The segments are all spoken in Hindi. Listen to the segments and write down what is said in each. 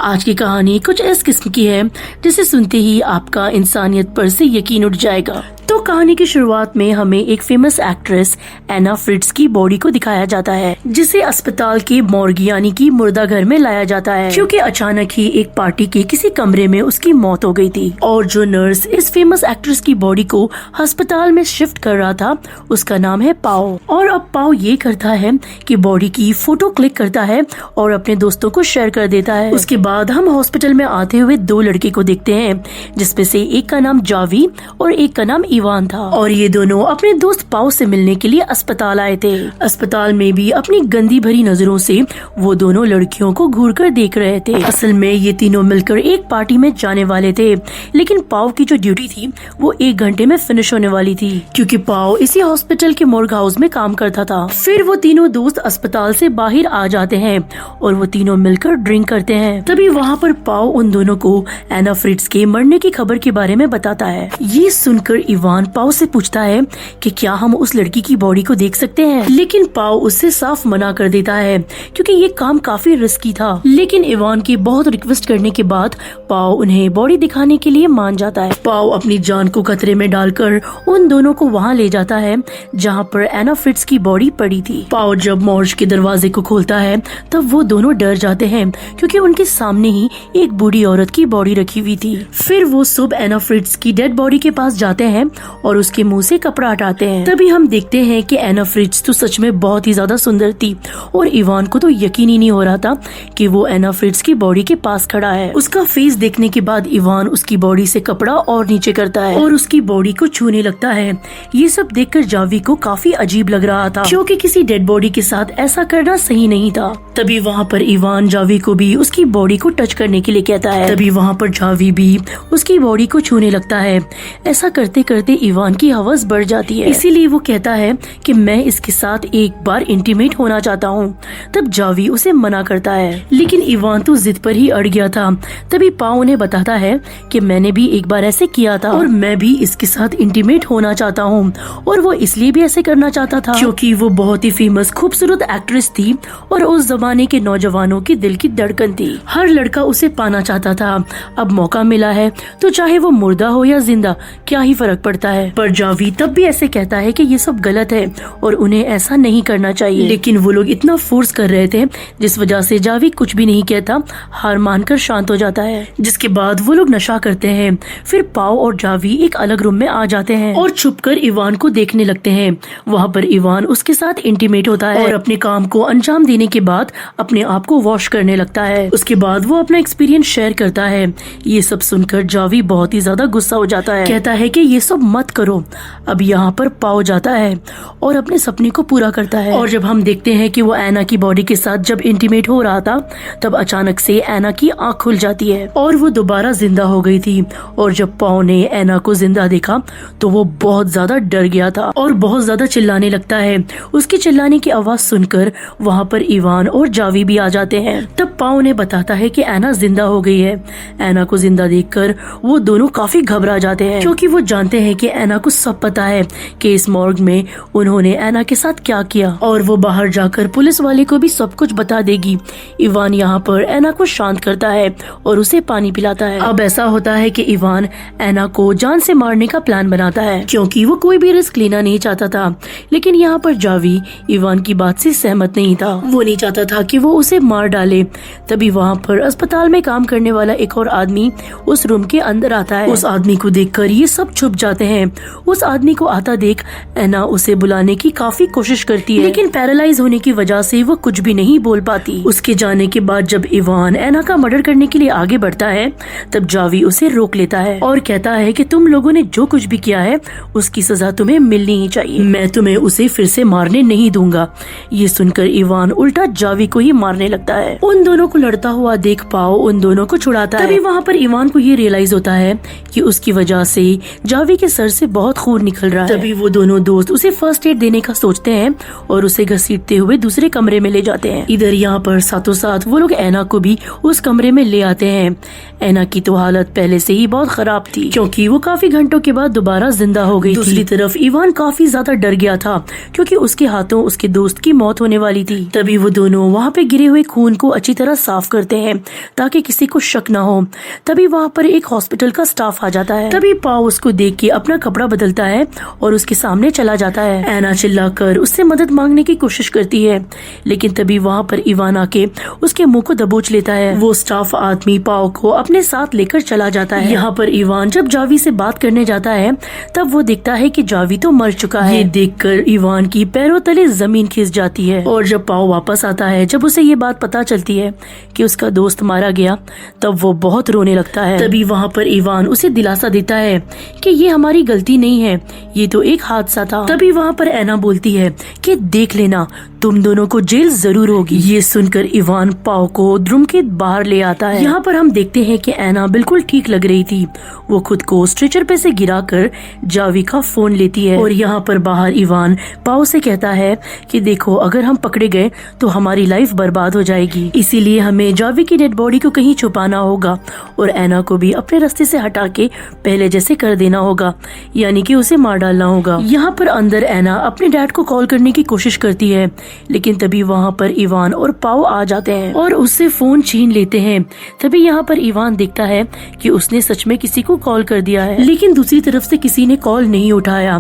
आज की कहानी कुछ इस किस्म की है जिसे सुनते ही आपका इंसानियत पर से यकीन उठ जाएगा। तो कहानी की शुरुआत में हमें एक फेमस एक्ट्रेस एना फ्रिट्ज की बॉडी को दिखाया जाता है, जिसे अस्पताल के मॉर्ग यानी कि मुर्दा घर में लाया जाता है, क्योंकि अचानक ही एक पार्टी के किसी कमरे में उसकी मौत हो गई थी। और जो नर्स इस फेमस एक्ट्रेस की बॉडी को अस्पताल में शिफ्ट कर रहा था, उसका नाम है पाओ। और अब पाओ ये करता है कि बॉडी की फोटो क्लिक करता है और अपने दोस्तों को शेयर कर देता है। उसके बाद हम हॉस्पिटल में आते हुए दो लड़के को देखते हैं, जिसमें से एक का नाम जावी और एक का नाम इवान था। और ये दोनों अपने दोस्त पाओ से मिलने के लिए अस्पताल आए थे। अस्पताल में भी अपनी गंदी भरी नजरों से वो दोनों लड़कियों को घूर कर देख रहे थे। असल में ये तीनों मिलकर एक पार्टी में जाने वाले थे, लेकिन पाओ की जो ड्यूटी थी वो 1 घंटे में फिनिश होने वाली थी, क्योंकि पाओ इसी हॉस्पिटल के मॉर्ग हाउस में काम करता था। फिर वो तीनों दोस्त अस्पताल से बाहर आ जाते हैं और वो तीनों मिलकर ड्रिंक करते हैं। तभी वहाँ पर पाओ उन दोनों को एना फ्रिट्ज के मरने की खबर के बारे में बताता है। ये सुनकर इवान पाओ से पूछता है कि क्या हम उस लड़की की बॉडी को देख सकते हैं, लेकिन पाओ उससे साफ मना कर देता है, क्योंकि ये काम काफी रिस्की था। लेकिन इवान की बहुत रिक्वेस्ट करने के बाद पाओ उन्हें बॉडी दिखाने के लिए मान जाता है। पाओ अपनी जान को खतरे में डालकर उन दोनों को वहाँ ले जाता है जहाँ पर एना फ्रिट्ज की बॉडी पड़ी थी। पाओ जब मॉर्ज के दरवाजे को खोलता है तब वो दोनों डर जाते हैं, क्योंकि उनके सामने ही एक बूढ़ी औरत की बॉडी रखी हुई थी। फिर वो सब एना फ्रिट्ज की डेड बॉडी के पास जाते हैं और उसके मुंह से कपड़ा हटाते हैं। तभी हम देखते हैं कि एना फ्रिट्ज तो सच में बहुत ही ज्यादा सुंदर थी और इवान को तो यकीन ही नहीं हो रहा था कि वो एना फ्रिट्ज की बॉडी के पास खड़ा है। उसका फेस देखने के बाद इवान उसकी बॉडी से कपड़ा और नीचे करता है और उसकी बॉडी को छूने लगता है। ये सब देखकर जावी को काफी अजीब लग रहा था, क्योंकि किसी डेड बॉडी के साथ ऐसा करना सही नहीं था। तभी वहाँ पर इवान जावी को भी उसकी बॉडी को टच करने के लिए कहता है। तभी वहाँ पर जावी भी उसकी बॉडी को छूने लगता है। ऐसा करते करते इवान की हवस बढ़ जाती है, इसीलिए वो कहता है कि मैं इसके साथ एक बार इंटीमेट होना चाहता हूँ। तब जावी उसे मना करता है, लेकिन इवान तो जिद पर ही अड़ गया था। तभी पाओ उन्हें बताता है कि मैंने भी एक बार ऐसे किया था और मैं भी इसके साथ इंटीमेट होना चाहता हूँ। और वो इसलिए भी ऐसे करना चाहता था क्योंकि वो बहुत ही फेमस खूबसूरत एक्ट्रेस थी और उस जमाने के नौजवानों की दिल की धड़कन थी। हर लड़का उसे पाना चाहता था। अब मौका मिला है तो चाहे वो मुर्दा हो या जिंदा, क्या ही फर्क पड़ता है। पर जावी तब भी ऐसे कहता है कि ये सब गलत है और उन्हें ऐसा नहीं करना चाहिए। लेकिन वो लोग इतना फोर्स कर रहे थे, जिस वजह से जावी कुछ भी नहीं कहता, हार मानकर शांत हो जाता है। जिसके बाद वो लोग नशा करते हैं। फिर पाओ और जावी एक अलग रूम में आ जाते हैं और छुपकर इवान को देखने लगते हैं। वहाँ पर इवान उसके साथ इंटीमेट होता है और अपने काम को अंजाम देने के बाद अपने आप को वॉश करने लगता है। उसके बाद वो अपना एक्सपीरियंस शेयर करता है। ये सब सुनकर जावी बहुत ही ज्यादा गुस्सा हो जाता है, कहता है कि ये सब मत करो। अब यहाँ पर पाओ जाता है और अपने सपने को पूरा करता है। और जब हम देखते हैं कि वो एना की बॉडी के साथ जब इंटीमेट हो रहा था, तब अचानक से एना की आंख खुल जाती है और वो दोबारा जिंदा हो गई थी। और जब पाओ ने एना को जिंदा देखा तो वो बहुत ज्यादा डर गया था और बहुत ज्यादा चिल्लाने लगता है। उसकी चिल्लाने की आवाज सुनकर वहाँ पर इवान और जावी भी आ जाते हैं। तब पाओ ने बताता है कि एना जिंदा हो गई है। एना को जिंदा देखकर वो दोनों काफी घबरा जाते हैं, क्योंकि वो जानते हैं कि एना को सब पता है कि इस मॉर्ग में उन्होंने एना के साथ क्या किया और वो बाहर जाकर पुलिस वाले को भी सब कुछ बता देगी। इवान यहाँ पर एना को शांत करता है और उसे पानी पिलाता है। अब ऐसा होता है कि इवान एना को जान से मारने का प्लान बनाता है, क्योंकि वो कोई भी रिस्क लेना नहीं चाहता था। लेकिन यहाँ पर जावी इवान की बात से सहमत नहीं था। वो नहीं चाहता था कि वो उसे मार डाले। तभी वहाँ पर अस्पताल में काम करने वाला एक और आदमी उस रूम के अंदर आता है। उस आदमी को देखकर ये सब छुप जाते हैं। उस आदमी को आता देख एना उसे बुलाने की काफी कोशिश करती है, लेकिन पैरालाइज होने की वजह से वो कुछ भी नहीं बोल पाती। उसके जाने के बाद जब इवान एना का मर्डर करने के लिए आगे बढ़ता है, तब जावी उसे रोक लेता है और कहता है कि तुम लोगों ने जो कुछ भी किया है उसकी सजा तुम्हें मिलनी ही चाहिए। मैं तुम्हें उसे फिर से मारने नहीं दूंगा। ये सुनकर इवान उल्टा जावी को ही मारने लगता है। उन दोनों को लड़ता हुआ देख पाओ उन दोनों को छुड़ाता है। तभी वहाँ पर इवान को ये रियलाइज होता है कि उसकी वजह से जावी के सर से बहुत खून निकल रहा है। तभी वो दोनों दोस्त उसे फर्स्ट एड देने का सोचते हैं और उसे घसीटते हुए दूसरे कमरे में ले जाते हैं। इधर यहाँ पर साथों साथ वो लोग एना को भी उस कमरे में ले आते हैं। एना की तो हालत पहले से ही बहुत खराब थी क्योंकि वो काफी घंटों के बाद दोबारा जिंदा हो गई। दूसरी तरफ इवान काफी ज्यादा डर गया था क्योंकि उसके हाथों उसके दोस्त की मौत होने वाली थी। तभी वो दोनों वहाँ पे गिरे हुए खून को अच्छी तरह साफ करते हैं ताकि किसी को शक न हो। तभी वहाँ पर एक हॉस्पिटल का स्टाफ आ जाता है। तभी पाओ उसको देख के अपना कपड़ा बदलता है और उसके सामने चला जाता है। एना चिल्लाकर उससे मदद मांगने की कोशिश करती है लेकिन तभी वहाँ पर इवान आके उसके मुंह को दबोच लेता है। वो स्टाफ आदमी पाओ को अपने साथ लेकर चला जाता है। यहाँ पर इवान जब जावी से बात करने जाता है तब वो देखता है कि जावी तो मर चुका है। ये देखकर इवान की पैरों तले जमीन खिस जाती है और जब पाओ वापस आता है, जब उसे ये बात पता चलती है कि उसका दोस्त मारा गया, तब वो बहुत रोने लगता है। तभी वहाँ पर इवान उसे दिलासा देता है कि ये हमारी गलती नहीं है, ये तो एक हादसा था। तभी वहाँ पर एना बोलती है कि देख लेना, तुम दोनों को जेल जरूर होगी। ये सुनकर इवान पाओ को रूम के बाहर ले आता है। यहाँ पर हम देखते हैं कि एना बिल्कुल ठीक लग रही थी। वो खुद को स्ट्रेचर पे से गिराकर जावी का फोन लेती है और यहाँ पर बाहर इवान पाओ से कहता है कि देखो, अगर हम पकड़े गए तो हमारी लाइफ बर्बाद हो जाएगी, इसीलिए हमें जावी की डेड बॉडी को कहीं छुपाना होगा और एना को भी अपने रास्ते से हटा के पहले जैसे कर देना होगा, यानी कि उसे मार डालना होगा। यहाँ पर अंदर एना अपने डैड को कॉल करने की कोशिश करती है लेकिन तभी वहाँ पर इवान और पाओ आ जाते हैं और उससे फोन छीन लेते हैं। तभी यहाँ पर इवान देखता है कि उसने सच में किसी को कॉल कर दिया है लेकिन दूसरी तरफ से किसी ने कॉल नहीं उठाया।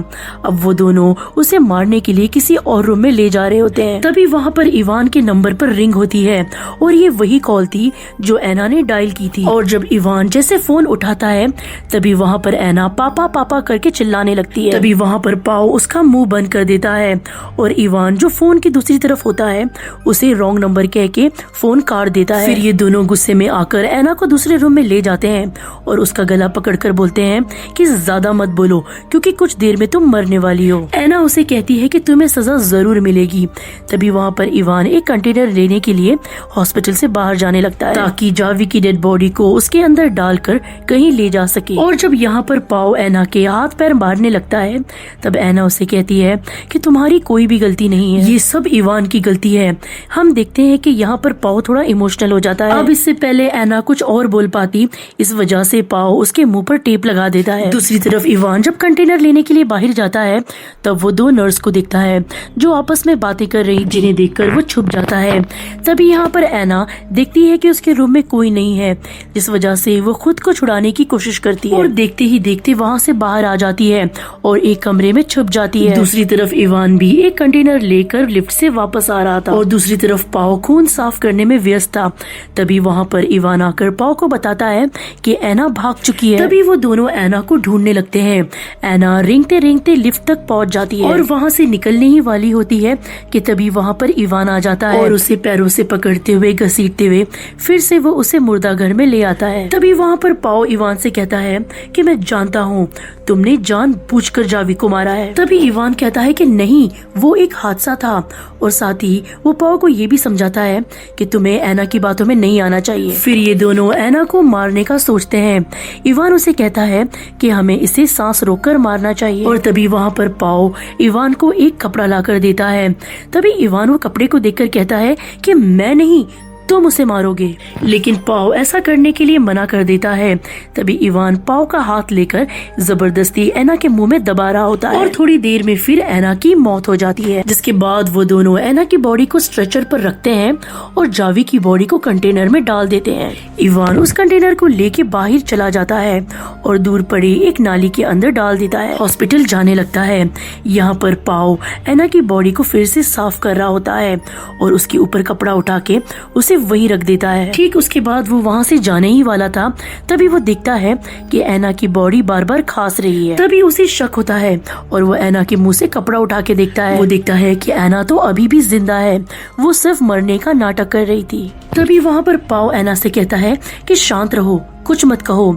अब वो दोनों उसे मारने के लिए किसी और रूम में ले जा रहे होते हैं। तभी वहाँ पर इवान के नंबर पर रिंग होती है और ये वही कॉल थी जो एना ने डायल की थी। और जब इवान जैसे फोन उठाता है तभी वहाँ पर एना पापा पापा करके चिल्लाने लगती है। तभी वहाँ पर पाओ उसका मुंह बंद कर देता है और इवान जो फोन की दूसरी तरफ होता है उसे रॉन्ग नंबर कह के फोन काट देता है। फिर ये दोनों गुस्से में आकर एना को दूसरे रूम में ले जाते हैं और उसका गला पकड़कर बोलते हैं कि ज्यादा मत बोलो क्योंकि कुछ देर में तुम मरने वाली हो। एना उसे कहती है कि तुम्हें सजा जरूर मिलेगी। तभी वहाँ पर इवान एक कंटेनर लेने के लिए हॉस्पिटल से बाहर जाने लगता है ताकि जावी की डेड बॉडी को उसके अंदर डालकर कहीं ले जा सके। और जब यहाँ पर पाओ एना के हाथ पैर मारने लगता है तब एना उसे कहती है कि तुम्हारी कोई भी गलती नहीं है, ये सब इवान की गलती है। हम देखते हैं कि यहाँ पर पाओ थोड़ा इमोशनल हो जाता है। अब इससे पहले एना कुछ और बोल पाती, इस वजह से पाओ उसके मुंह पर टेप लगा देता है। दूसरी तरफ इवान जब कंटेनर लेने के लिए बाहर जाता है तब वो दो नर्स को देखता है जो आपस में बातें कर रही, जिन्हें देखकर वो छुप जाता है। तभी यहाँ पर एना देखती है कि उसके रूम में कोई नहीं है, जिस वजह से वो खुद को छुड़ाने की कोशिश करती है और देखते ही देखते वहाँ से बाहर आ जाती है और एक कमरे में छुप जाती है। दूसरी तरफ इवान भी एक कंटेनर लेकर लिफ्ट से वापस आ रहा था और दूसरी तरफ पाओ खून साफ करने में व्यस्त था। तभी वहाँ पर इवान आकर पाओ को बताता है कि एना भाग चुकी है। तभी वो दोनों एना को ढूंढने लगते हैं। एना रेंगते रेंगते लिफ्ट तक पहुँच जाती है और वहाँ से निकलने ही वाली होती है कि तभी वहाँ पर इवान आ जाता है और उसे पैरों से पकड़ते हुए घसीटते हुए फिर से वो उसे मुर्दा घर में ले आता है। तभी वहाँ पर पाओ इवान से कहता है कि मैं जानता हूँ तुमने जानबूझकर जावी को मारा है। तभी इवान कहता है कि नहीं, वो एक हादसा था और साथ ही वो पाओ को ये भी समझाता है कि तुम्हें एना की बातों में नहीं आना चाहिए। फिर ये दोनों एना को मारने का सोचते हैं। इवान उसे कहता है कि हमें इसे सांस रोककर मारना चाहिए और तभी वहाँ पर पाओ इवान को एक कपड़ा लाकर देता है। तभी इवान वो कपड़े को देखकर कहता है कि मैं नहीं, तुम उसे मारोगे, लेकिन पाओ ऐसा करने के लिए मना कर देता है। तभी इवान पाओ का हाथ लेकर जबरदस्ती एना के मुंह में दबा रहा होता है और थोड़ी देर में फिर एना की मौत हो जाती है, जिसके बाद वो दोनों एना की बॉडी को स्ट्रेचर पर रखते हैं और जावी की बॉडी को कंटेनर में डाल देते हैं। इवान उस कंटेनर को लेके बाहर चला जाता है और दूर पड़ी एक नाली के अंदर डाल देता है। हॉस्पिटल जाने लगता है। यहाँ पर पाओ एना की बॉडी को फिर से साफ कर रहा होता है और उसके ऊपर कपड़ा उठा के उसे वही रख देता है। ठीक उसके बाद वो वहाँ से जाने ही वाला था, तभी वो देखता है कि एना की बॉडी बार बार खांस रही है। तभी उसे शक होता है और वो एना के मुंह से कपड़ा उठा के देखता है। वो देखता है कि एना तो अभी भी जिंदा है, वो सिर्फ मरने का नाटक कर रही थी। तभी वहाँ पर पाओ एना से कहता है कि शांत रहो, कुछ मत कहो।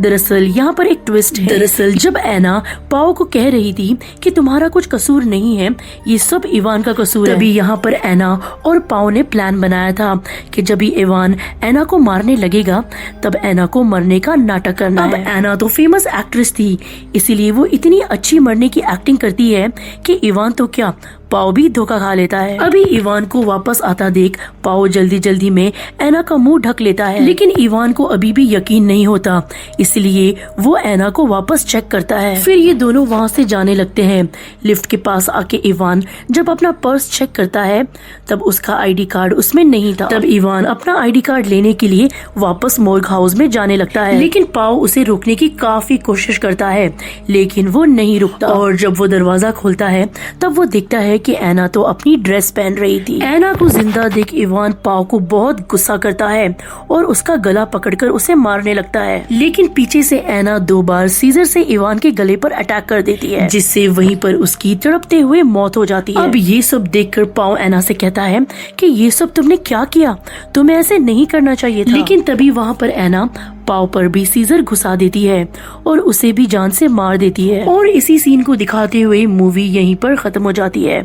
दरअसल यहाँ पर एक ट्विस्ट है। दरअसल जब एना पाओ को कह रही थी कि तुम्हारा कुछ कसूर नहीं है, ये सब इवान का कसूर है, तभी यहाँ पर एना और पाओ ने प्लान बनाया था कि जब भी इवान एना को मारने लगेगा तब एना को मरने का नाटक करना है। एना तो फेमस एक्ट्रेस थी, इसीलिए वो इतनी अच्छी मरने की एक्टिंग करती है कि इवान तो क्या पाओ भी धोखा खा लेता है। अभी इवान को वापस आता देख पाओ जल्दी जल्दी में एना का मुंह ढक लेता है, लेकिन इवान को अभी भी यकीन नहीं होता, इसलिए वो एना को वापस चेक करता है। फिर ये दोनों वहाँ से जाने लगते हैं। लिफ्ट के पास आके इवान जब अपना पर्स चेक करता है तब उसका आईडी कार्ड उसमें नहीं था। तब इवान अपना आईडी कार्ड लेने के लिए वापस मोर्ग हाउस में जाने लगता है, लेकिन पाओ उसे रोकने की काफी कोशिश करता है, लेकिन वो नहीं रुकता। और जब वो दरवाजा खोलता है तब वो देखता है कि एना तो अपनी ड्रेस पहन रही थी। एना को जिंदा देख इवान पाओ को बहुत गुस्सा करता है और उसका गला पकड़कर उसे मारने लगता है, लेकिन पीछे से एना 2 बार सीजर से इवान के गले पर अटैक कर देती है, जिससे वहीं पर उसकी तड़पते हुए मौत हो जाती है। अब ये सब देखकर पाओ एना से कहता है कि ये सब तुमने क्या किया, तुम्हें ऐसे नहीं करना चाहिए था। लेकिन तभी वहाँ पर एना पाओ पर भी सीजर घुसा देती है और उसे भी जान से मार देती है। और इसी सीन को दिखाते हुए मूवी यहीं पर खत्म हो जाती है।